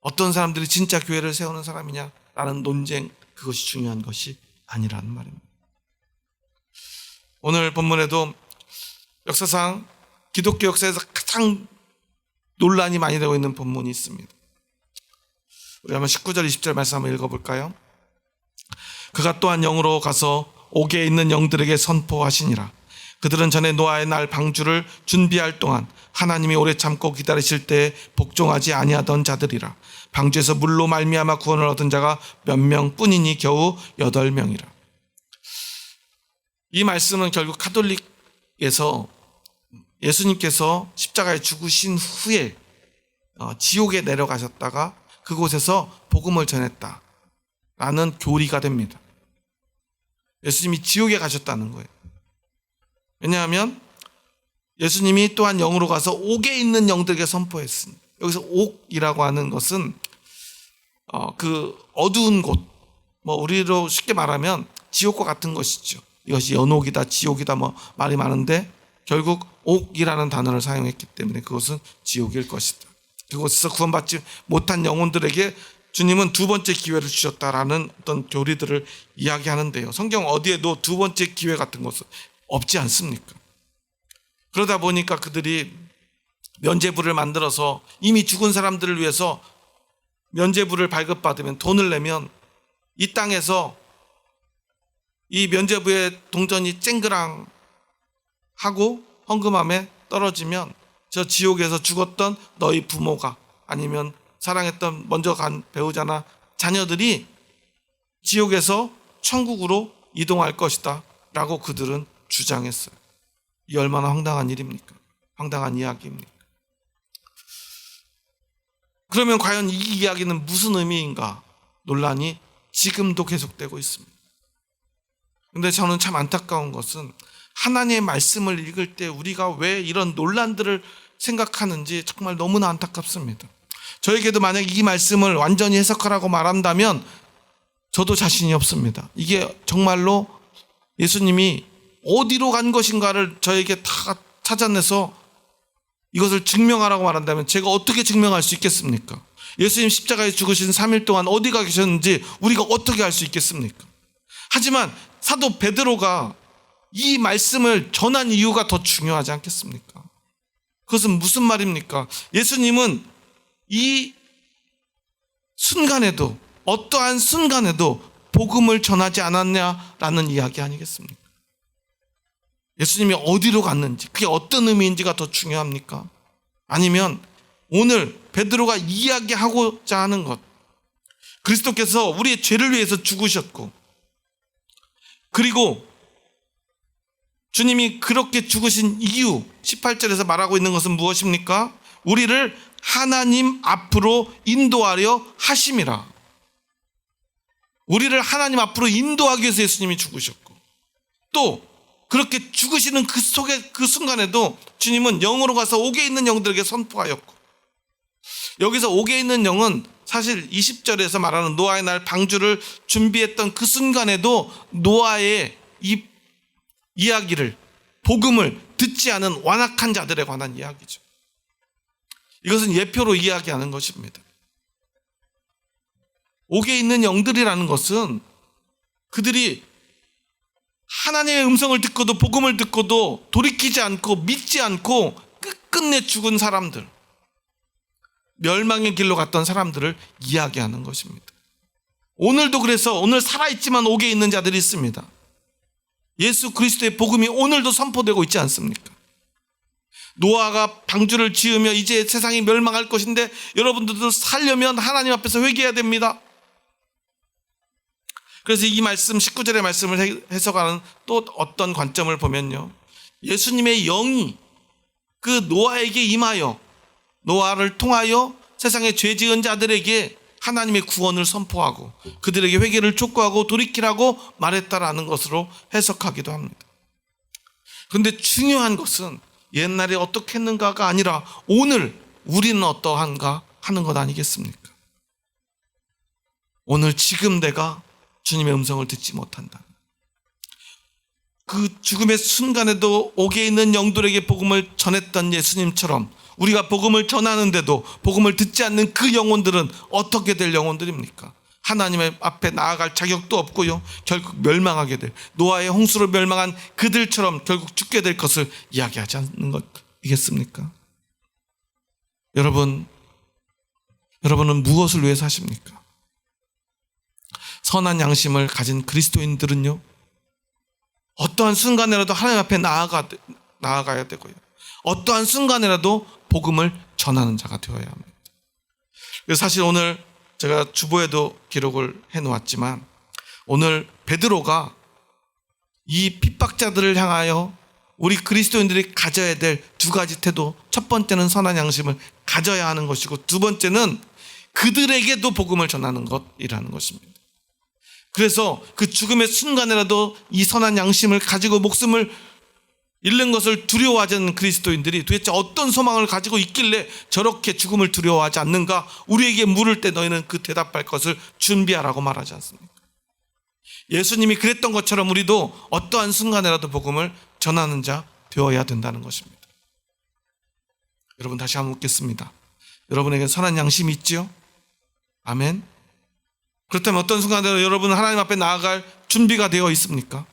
어떤 사람들이 진짜 교회를 세우는 사람이냐라는 논쟁, 그것이 중요한 것이 아니라는 말입니다. 오늘 본문에도 역사상 기독교 역사에서 가장 논란이 많이 되고 있는 본문이 있습니다. 우리 한번 19절 20절 말씀 한번 읽어볼까요? 그가 또한 영으로 가서 옥에 있는 영들에게 선포하시니라. 그들은 전에 노아의 날 방주를 준비할 동안 하나님이 오래 참고 기다리실 때에 복종하지 아니하던 자들이라. 방주에서 물로 말미암아 구원을 얻은 자가 몇 명뿐이니 겨우 8명이라. 이 말씀은 결국 가톨릭에서 예수님께서 십자가에 죽으신 후에 지옥에 내려가셨다가 그곳에서 복음을 전했다라는 교리가 됩니다. 예수님이 지옥에 가셨다는 거예요. 왜냐하면 예수님이 또한 영으로 가서 옥에 있는 영들에게 선포했으니, 여기서 옥이라고 하는 것은 그 어두운 곳, 우리로 쉽게 말하면 지옥과 같은 것이죠. 이것이 연옥이다 지옥이다 말이 많은데 결국 옥이라는 단어를 사용했기 때문에 그것은 지옥일 것이다. 그곳에서 구원받지 못한 영혼들에게 주님은 두 번째 기회를 주셨다라는 어떤 교리들을 이야기하는데요. 성경 어디에도 두 번째 기회 같은 것은 없지 않습니까? 그러다 보니까 그들이 면죄부를 만들어서 이미 죽은 사람들을 위해서 면죄부를 발급받으면 돈을 내면 이 땅에서 이 면죄부의 동전이 쨍그랑 하고 헌금함에 떨어지면 저 지옥에서 죽었던 너희 부모가, 아니면 사랑했던 먼저 간 배우자나 자녀들이 지옥에서 천국으로 이동할 것이다 라고 그들은 주장했어요. 이 얼마나 황당한 일입니까? 황당한 이야기입니까? 그러면 과연 이 이야기는 무슨 의미인가? 논란이 지금도 계속되고 있습니다. 그런데 저는 참 안타까운 것은 하나님의 말씀을 읽을 때 우리가 왜 이런 논란들을 생각하는지 정말 너무나 안타깝습니다. 저에게도 만약 이 말씀을 완전히 해석하라고 말한다면 저도 자신이 없습니다. 이게 정말로 예수님이 어디로 간 것인가를 저에게 다 찾아내서 이것을 증명하라고 말한다면 제가 어떻게 증명할 수 있겠습니까? 예수님 십자가에 죽으신 3일 동안 어디 가 계셨는지 우리가 어떻게 알 수 있겠습니까? 하지만 사도 베드로가 이 말씀을 전한 이유가 더 중요하지 않겠습니까? 그것은 무슨 말입니까? 예수님은 이 순간에도, 어떠한 순간에도 복음을 전하지 않았냐라는 이야기 아니겠습니까? 예수님이 어디로 갔는지, 그게 어떤 의미인지가 더 중요합니까? 아니면 오늘 베드로가 이야기하고자 하는 것, 그리스도께서 우리의 죄를 위해서 죽으셨고, 그리고 주님이 그렇게 죽으신 이유, 18절에서 말하고 있는 것은 무엇입니까? 우리를 하나님 앞으로 인도하려 하심이라. 우리를 하나님 앞으로 인도하기 위해서 예수님이 죽으셨고, 또 그렇게 죽으시는 그 속에 그 순간에도 주님은 영으로 가서 옥에 있는 영들에게 선포하였고, 여기서 옥에 있는 영은 사실 20절에서 말하는 노아의 날 방주를 준비했던 그 순간에도 노아의 이 이야기를, 복음을 듣지 않은 완악한 자들에 관한 이야기죠. 이것은 예표로 이야기하는 것입니다. 옥에 있는 영들이라는 것은 그들이 하나님의 음성을 듣고도, 복음을 듣고도 돌이키지 않고 믿지 않고 끝끝내 죽은 사람들, 멸망의 길로 갔던 사람들을 이야기하는 것입니다. 오늘도 그래서 오늘 살아있지만 옥에 있는 자들이 있습니다. 예수 그리스도의 복음이 오늘도 선포되고 있지 않습니까? 노아가 방주를 지으며 이제 세상이 멸망할 것인데 여러분들도 살려면 하나님 앞에서 회개해야 됩니다. 그래서 이 말씀 19절의 말씀을 해석하는 또 어떤 관점을 보면요, 예수님의 영이 그 노아에게 임하여 노아를 통하여 세상의 죄 지은 자들에게 하나님의 구원을 선포하고 그들에게 회개를 촉구하고 돌이키라고 말했다라는 것으로 해석하기도 합니다. 그런데 중요한 것은 옛날에 어떻게 했는가가 아니라 오늘 우리는 어떠한가 하는 것 아니겠습니까? 오늘 지금 내가 주님의 음성을 듣지 못한다. 그 죽음의 순간에도 옥에 있는 영들에게 복음을 전했던 예수님처럼 우리가 복음을 전하는데도 복음을 듣지 않는 그 영혼들은 어떻게 될 영혼들입니까? 하나님의 앞에 나아갈 자격도 없고요, 결국 멸망하게 될, 노아의 홍수로 멸망한 그들처럼 결국 죽게 될 것을 이야기하지 않는 것이겠습니까? 여러분은 무엇을 위해 사십니까? 선한 양심을 가진 그리스도인들은요, 어떠한 순간에라도 하나님 앞에 나아가야 되고요, 어떠한 순간에라도 복음을 전하는 자가 되어야 합니다. 그래서 사실 오늘 제가 주보에도 기록을 해놓았지만 오늘 베드로가 이 핍박자들을 향하여 우리 그리스도인들이 가져야 될 두 가지 태도, 첫 번째는 선한 양심을 가져야 하는 것이고 두 번째는 그들에게도 복음을 전하는 것이라는 것입니다. 그래서 그 죽음의 순간에라도 이 선한 양심을 가지고 목숨을 잃는 것을 두려워하지 않는 그리스도인들이 도대체 어떤 소망을 가지고 있길래 저렇게 죽음을 두려워하지 않는가? 우리에게 물을 때 너희는 그 대답할 것을 준비하라고 말하지 않습니까? 예수님이 그랬던 것처럼 우리도 어떠한 순간에라도 복음을 전하는 자 되어야 된다는 것입니다. 여러분, 다시 한번 묻겠습니다. 여러분에게 선한 양심이 있지요? 아멘. 그렇다면 어떤 순간에도 여러분은 하나님 앞에 나아갈 준비가 되어 있습니까?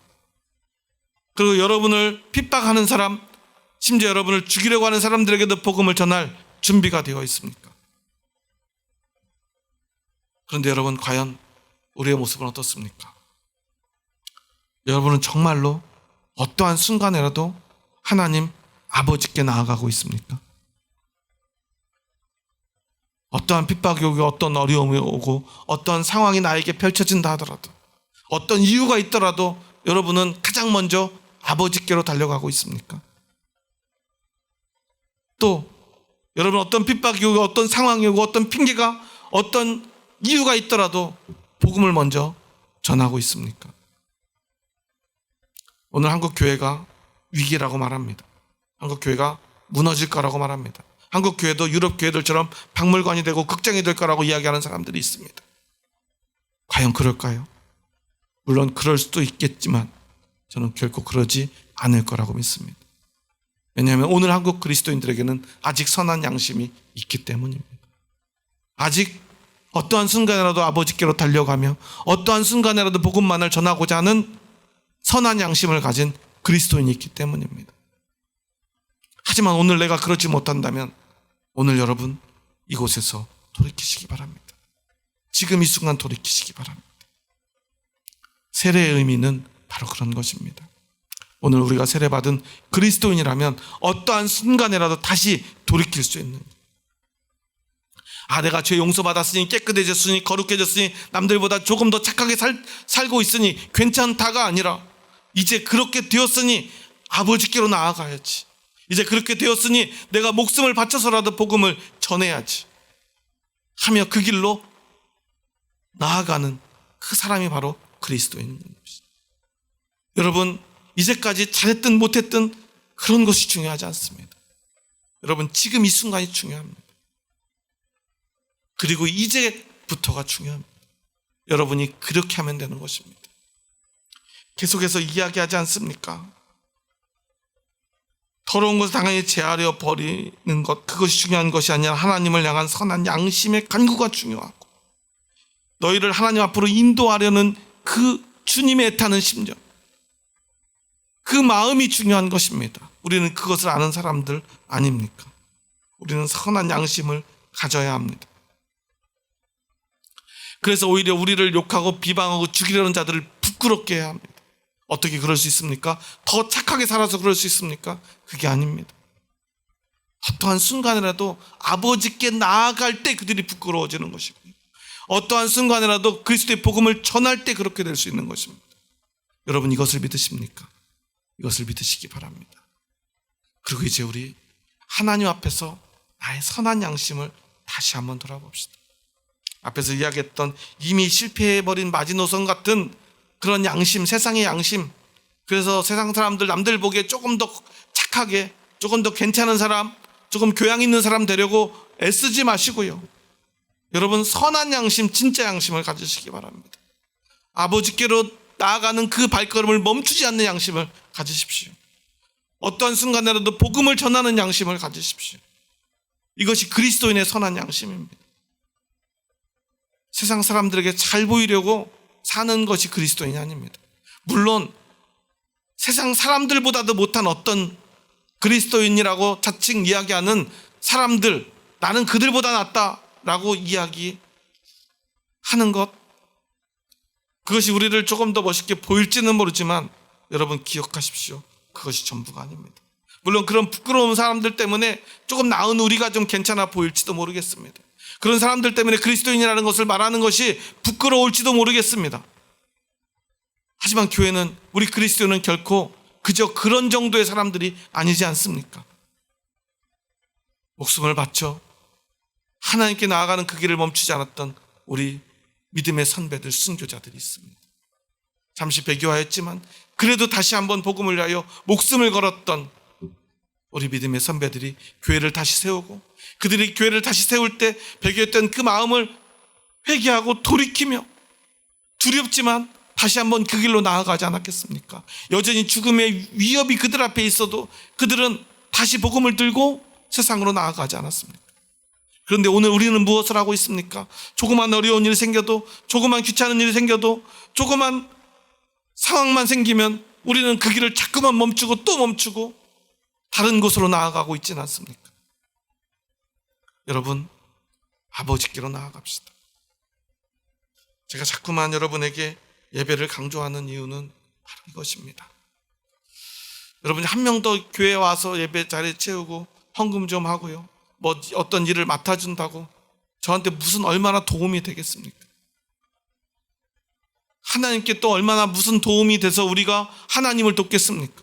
그리고 여러분을 핍박하는 사람, 심지어 여러분을 죽이려고 하는 사람들에게도 복음을 전할 준비가 되어 있습니까? 그런데 여러분, 과연 우리의 모습은 어떻습니까? 여러분은 정말로 어떠한 순간에라도 하나님 아버지께 나아가고 있습니까? 어떠한 핍박이 오고 어떤 어려움이 오고 어떤 상황이 나에게 펼쳐진다 하더라도, 어떤 이유가 있더라도 여러분은 가장 먼저 아버지께로 달려가고 있습니까? 또 여러분, 어떤 핍박이 오고 어떤 상황이 오고 어떤 핑계가, 어떤 이유가 있더라도 복음을 먼저 전하고 있습니까? 오늘 한국 교회가 위기라고 말합니다. 한국 교회가 무너질 거라고 말합니다. 한국 교회도 유럽 교회들처럼 박물관이 되고 극장이 될 거라고 이야기하는 사람들이 있습니다. 과연 그럴까요? 물론 그럴 수도 있겠지만 저는 결코 그러지 않을 거라고 믿습니다. 왜냐하면 오늘 한국 그리스도인들에게는 아직 선한 양심이 있기 때문입니다. 아직 어떠한 순간이라도 아버지께로 달려가며 어떠한 순간이라도 복음만을 전하고자 하는 선한 양심을 가진 그리스도인이 있기 때문입니다. 하지만 오늘 내가 그러지 못한다면 오늘 여러분 이곳에서 돌이키시기 바랍니다. 지금 이 순간 돌이키시기 바랍니다. 세례의 의미는 바로 그런 것입니다. 오늘 우리가 세례받은 그리스도인이라면 어떠한 순간에라도 다시 돌이킬 수 있는, 내가 죄 용서받았으니 깨끗해졌으니 거룩해졌으니 남들보다 조금 더 착하게 살고 있으니 괜찮다가 아니라 이제 그렇게 되었으니 아버지께로 나아가야지, 이제 그렇게 되었으니 내가 목숨을 바쳐서라도 복음을 전해야지 하며 그 길로 나아가는 그 사람이 바로 그리스도인 것입니다. 여러분, 이제까지 잘했든 못했든 그런 것이 중요하지 않습니다. 여러분, 지금 이 순간이 중요합니다. 그리고 이제부터가 중요합니다. 여러분이 그렇게 하면 되는 것입니다. 계속해서 이야기하지 않습니까? 더러운 것을 당연히 제하려 버리는 것, 그것이 중요한 것이 아니라 하나님을 향한 선한 양심의 간구가 중요하고, 너희를 하나님 앞으로 인도하려는 그 주님의 애타는 심정, 그 마음이 중요한 것입니다. 우리는 그것을 아는 사람들 아닙니까? 우리는 선한 양심을 가져야 합니다. 그래서 오히려 우리를 욕하고 비방하고 죽이려는 자들을 부끄럽게 해야 합니다. 어떻게 그럴 수 있습니까? 더 착하게 살아서 그럴 수 있습니까? 그게 아닙니다. 어떠한 순간이라도 아버지께 나아갈 때 그들이 부끄러워지는 것이고요, 어떠한 순간이라도 그리스도의 복음을 전할 때 그렇게 될 수 있는 것입니다. 여러분, 이것을 믿으십니까? 이것을 믿으시기 바랍니다. 그리고 이제 우리 하나님 앞에서 나의 선한 양심을 다시 한번 돌아봅시다. 앞에서 이야기했던 이미 실패해버린 마지노선 같은 그런 양심, 세상의 양심, 그래서 세상 사람들 남들 보기에 조금 더 착하게, 조금 더 괜찮은 사람, 조금 교양 있는 사람 되려고 애쓰지 마시고요, 여러분 선한 양심, 진짜 양심을 가지시기 바랍니다. 아버지께로 나아가는 그 발걸음을 멈추지 않는 양심을 가지십시오. 어떤 순간에라도 복음을 전하는 양심을 가지십시오. 이것이 그리스도인의 선한 양심입니다. 세상 사람들에게 잘 보이려고 사는 것이 그리스도인이 아닙니다. 물론 세상 사람들보다도 못한 어떤 그리스도인이라고 자칭 이야기하는 사람들, 나는 그들보다 낫다라고 이야기하는 것, 그것이 우리를 조금 더 멋있게 보일지는 모르지만 여러분 기억하십시오. 그것이 전부가 아닙니다. 물론 그런 부끄러운 사람들 때문에 조금 나은 우리가 좀 괜찮아 보일지도 모르겠습니다. 그런 사람들 때문에 그리스도인이라는 것을 말하는 것이 부끄러울지도 모르겠습니다. 하지만 교회는, 우리 그리스도는 결코 그저 그런 정도의 사람들이 아니지 않습니까? 목숨을 바쳐 하나님께 나아가는 그 길을 멈추지 않았던 우리 믿음의 선배들, 순교자들이 있습니다. 잠시 배교하였지만 그래도 다시 한번 복음을 위하여 목숨을 걸었던 우리 믿음의 선배들이 교회를 다시 세우고, 그들이 교회를 다시 세울 때 배교했던 그 마음을 회개하고 돌이키며 두렵지만 다시 한번 그 길로 나아가지 않았겠습니까? 여전히 죽음의 위협이 그들 앞에 있어도 그들은 다시 복음을 들고 세상으로 나아가지 않았습니까? 그런데 오늘 우리는 무엇을 하고 있습니까? 조그만 어려운 일이 생겨도, 조그만 귀찮은 일이 생겨도, 조그만 상황만 생기면 우리는 그 길을 자꾸만 멈추고 또 멈추고 다른 곳으로 나아가고 있지는 않습니까? 여러분, 아버지께로 나아갑시다. 제가 자꾸만 여러분에게 예배를 강조하는 이유는 바로 이것입니다. 여러분이 한 명 더 교회에 와서 예배 자리 채우고 헌금 좀 하고요, 뭐 어떤 일을 맡아준다고 저한테 무슨 얼마나 도움이 되겠습니까? 하나님께 또 얼마나 무슨 도움이 돼서 우리가 하나님을 돕겠습니까?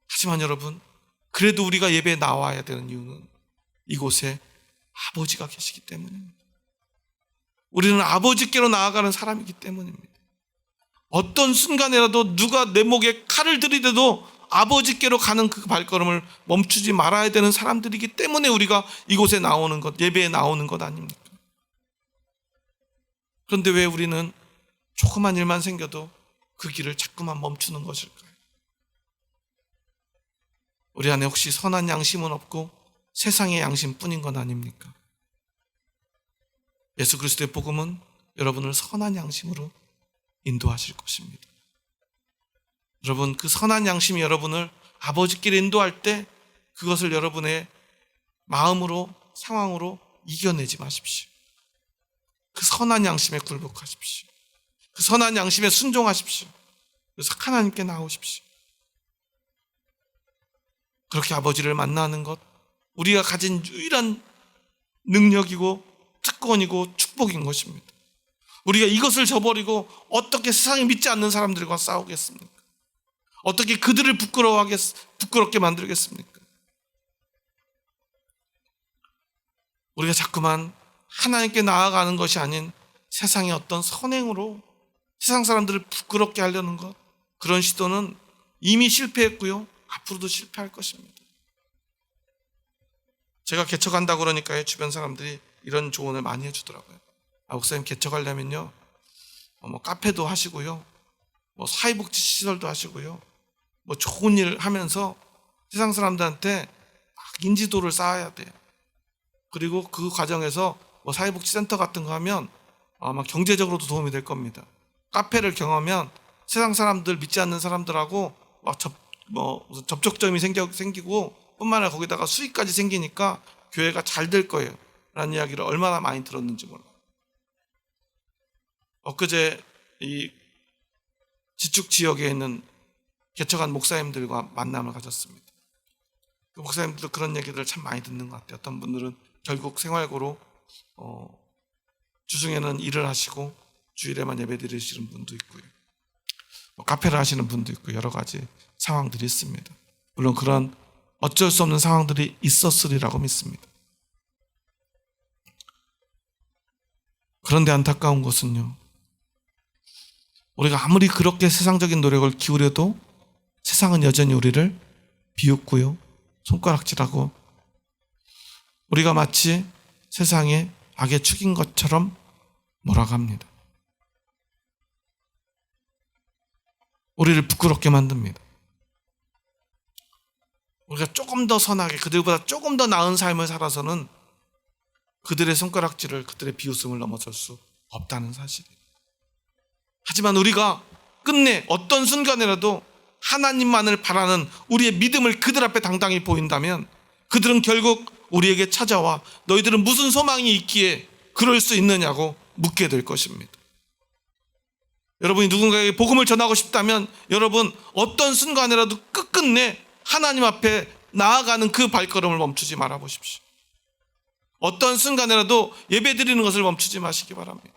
하지만 여러분, 그래도 우리가 예배에 나와야 되는 이유는 이곳에 아버지가 계시기 때문입니다. 우리는 아버지께로 나아가는 사람이기 때문입니다. 어떤 순간이라도 누가 내 목에 칼을 들이대도 아버지께로 가는 그 발걸음을 멈추지 말아야 되는 사람들이기 때문에 우리가 이곳에 나오는 것, 예배에 나오는 것 아닙니까? 그런데 왜 우리는 조그만 일만 생겨도 그 길을 자꾸만 멈추는 것일까요? 우리 안에 혹시 선한 양심은 없고 세상의 양심뿐인 건 아닙니까? 예수 그리스도의 복음은 여러분을 선한 양심으로 인도하실 것입니다. 여러분, 그 선한 양심이 여러분을 아버지께 인도할 때 그것을 여러분의 마음으로, 상황으로 이겨내지 마십시오. 그 선한 양심에 굴복하십시오. 그 선한 양심에 순종하십시오. 그래서 하나님께 나오십시오. 그렇게 아버지를 만나는 것, 우리가 가진 유일한 능력이고 특권이고 축복인 것입니다. 우리가 이것을 저버리고 어떻게 세상에 믿지 않는 사람들과 싸우겠습니까? 어떻게 그들을 부끄럽게 만들겠습니까? 우리가 자꾸만 하나님께 나아가는 것이 아닌 세상의 어떤 선행으로 세상 사람들을 부끄럽게 하려는 것, 그런 시도는 이미 실패했고요, 앞으로도 실패할 것입니다. 제가 개척한다고 그러니까요, 주변 사람들이 이런 조언을 많이 해주더라고요. 목사님 개척하려면요, 뭐 카페도 하시고요, 뭐 사회복지 시설도 하시고요, 뭐 좋은 일 하면서 세상 사람들한테 막 인지도를 쌓아야 돼요. 그리고 그 과정에서 뭐 사회복지센터 같은 거 하면 아마 경제적으로도 도움이 될 겁니다. 카페를 경험하면 세상 사람들, 믿지 않는 사람들하고 막 무슨 접촉점이 생기고 뿐만 아니라 거기다가 수익까지 생기니까 교회가 잘 될 거예요 라는 이야기를 얼마나 많이 들었는지 몰라요. 엊그제 이 지축 지역에 있는 개척한 목사님들과 만남을 가졌습니다. 그 목사님들도 그런 얘기들을 참 많이 듣는 것 같아요. 어떤 분들은 결국 생활고로 주중에는 일을 하시고 주일에만 예배 드리시는 분도 있고요, 카페를 하시는 분도 있고 여러 가지 상황들이 있습니다. 물론 그런 어쩔 수 없는 상황들이 있었으리라고 믿습니다. 그런데 안타까운 것은요, 우리가 아무리 그렇게 세상적인 노력을 기울여도 세상은 여전히 우리를 비웃고요, 손가락질하고 우리가 마치 세상의 악의 축인 것처럼 몰아갑니다. 우리를 부끄럽게 만듭니다. 우리가 조금 더 선하게, 그들보다 조금 더 나은 삶을 살아서는 그들의 손가락질을, 그들의 비웃음을 넘어설 수 없다는 사실이에요. 하지만 우리가 끝내 어떤 순간이라도 하나님만을 바라는 우리의 믿음을 그들 앞에 당당히 보인다면 그들은 결국 우리에게 찾아와 너희들은 무슨 소망이 있기에 그럴 수 있느냐고 묻게 될 것입니다. 여러분이 누군가에게 복음을 전하고 싶다면 여러분 어떤 순간이라도 끝끝내 하나님 앞에 나아가는 그 발걸음을 멈추지 말아 보십시오. 어떤 순간이라도 예배 드리는 것을 멈추지 마시기 바랍니다.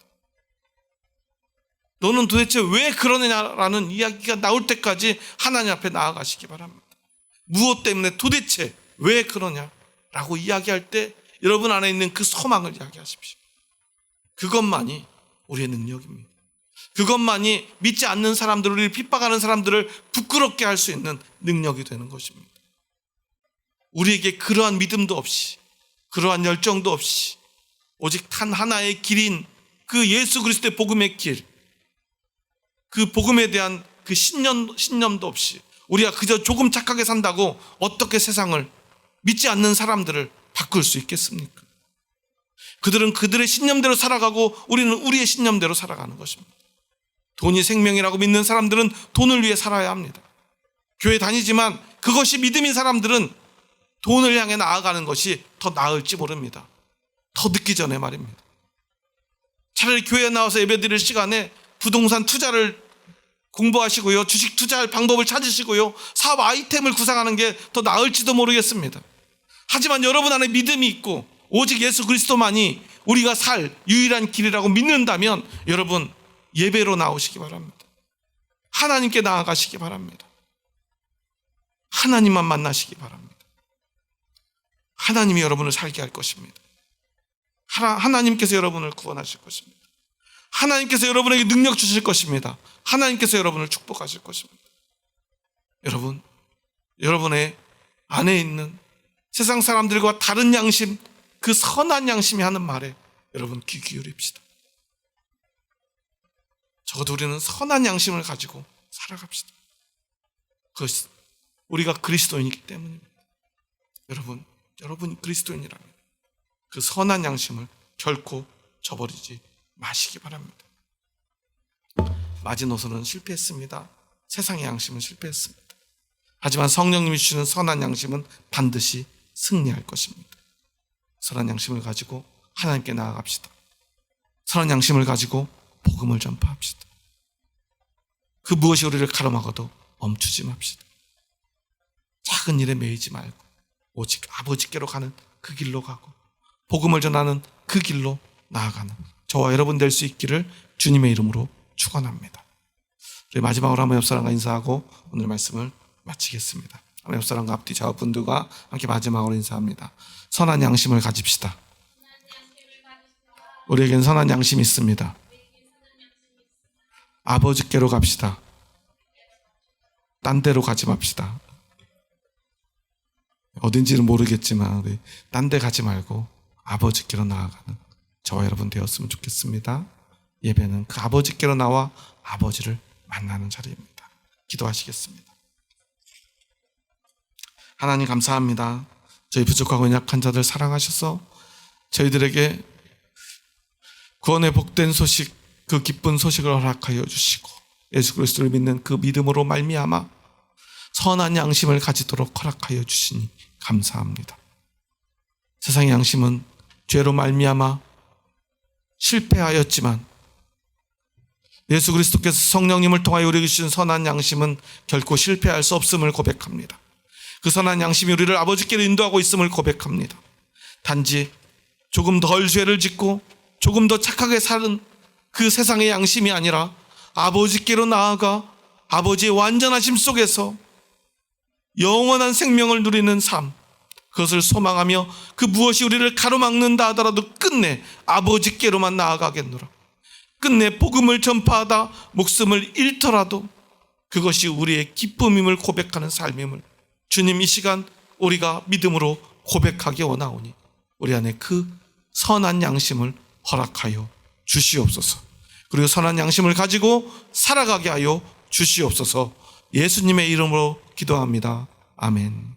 너는 도대체 왜 그러느냐라는 이야기가 나올 때까지 하나님 앞에 나아가시기 바랍니다. 무엇 때문에 도대체 왜 그러냐라고 이야기할 때 여러분 안에 있는 그 소망을 이야기하십시오. 그것만이 우리의 능력입니다. 그것만이 믿지 않는 사람들, 우리를 핍박하는 사람들을 부끄럽게 할 수 있는 능력이 되는 것입니다. 우리에게 그러한 믿음도 없이, 그러한 열정도 없이 오직 단 하나의 길인 그 예수 그리스도의 복음의 길, 그 복음에 대한 그 신념도 없이 우리가 그저 조금 착하게 산다고 어떻게 세상을, 믿지 않는 사람들을 바꿀 수 있겠습니까? 그들은 그들의 신념대로 살아가고 우리는 우리의 신념대로 살아가는 것입니다. 돈이 생명이라고 믿는 사람들은 돈을 위해 살아야 합니다. 교회 다니지만 그것이 믿음인 사람들은 돈을 향해 나아가는 것이 더 나을지 모릅니다. 더 늦기 전에 말입니다. 차라리 교회에 나와서 예배드릴 시간에 부동산 투자를 공부하시고요, 주식 투자할 방법을 찾으시고요, 사업 아이템을 구상하는 게 더 나을지도 모르겠습니다. 하지만 여러분 안에 믿음이 있고 오직 예수 그리스도만이 우리가 살 유일한 길이라고 믿는다면 여러분 예배로 나오시기 바랍니다. 하나님께 나아가시기 바랍니다. 하나님만 만나시기 바랍니다. 하나님이 여러분을 살게 할 것입니다. 하나님께서 여러분을 구원하실 것입니다. 하나님께서 여러분에게 능력 주실 것입니다. 하나님께서 여러분을 축복하실 것입니다. 여러분, 여러분의 안에 있는 세상 사람들과 다른 양심, 그 선한 양심이 하는 말에 여러분 귀 기울입시다. 적어도 우리는 선한 양심을 가지고 살아갑시다. 그것이 우리가 그리스도인이기 때문입니다. 여러분이 그리스도인이라면 그 선한 양심을 결코 저버리지 마시기 바랍니다. 마지노선은 실패했습니다. 세상의 양심은 실패했습니다. 하지만 성령님이 주시는 선한 양심은 반드시 승리할 것입니다. 선한 양심을 가지고 하나님께 나아갑시다. 선한 양심을 가지고 복음을 전파합시다. 그 무엇이 우리를 가로막아도 멈추지 맙시다. 작은 일에 매이지 말고 오직 아버지께로 가는 그 길로 가고 복음을 전하는 그 길로 나아가는 저와 여러분 될 수 있기를 주님의 이름으로 축원합니다. 우리 마지막으로 한번 옆사람과 인사하고 오늘 말씀을 마치겠습니다. 한번 옆사람과 앞뒤 좌우분들과 함께 마지막으로 인사합니다. 선한 양심을 가집시다. 우리에겐 선한 양심이 있습니다. 아버지께로 갑시다. 딴 데로 가지 맙시다. 어딘지는 모르겠지만 우리 딴 데 가지 말고 아버지께로 나아가는 저와 여러분 되었으면 좋겠습니다. 예배는 그 아버지께로 나와 아버지를 만나는 자리입니다. 기도하시겠습니다. 하나님 감사합니다. 저희 부족하고 연약한 자들 사랑하셔서 저희들에게 구원의 복된 소식, 그 기쁜 소식을 허락하여 주시고 예수 그리스도를 믿는 그 믿음으로 말미암아 선한 양심을 가지도록 허락하여 주시니 감사합니다. 세상의 양심은 죄로 말미암아 실패하였지만 예수 그리스도께서 성령님을 통하여 우리에게 주신 선한 양심은 결코 실패할 수 없음을 고백합니다. 그 선한 양심이 우리를 아버지께로 인도하고 있음을 고백합니다. 단지 조금 덜 죄를 짓고 조금 더 착하게 사는 그 세상의 양심이 아니라 아버지께로 나아가 아버지의 완전하심 속에서 영원한 생명을 누리는 삶, 그것을 소망하며 그 무엇이 우리를 가로막는다 하더라도 끝내 아버지께로만 나아가겠노라. 끝내 복음을 전파하다 목숨을 잃더라도 그것이 우리의 기쁨임을 고백하는 삶임을 주님 이 시간 우리가 믿음으로 고백하기 원하오니 우리 안에 그 선한 양심을 허락하여 주시옵소서. 그리고 선한 양심을 가지고 살아가게 하여 주시옵소서. 예수님의 이름으로 기도합니다. 아멘.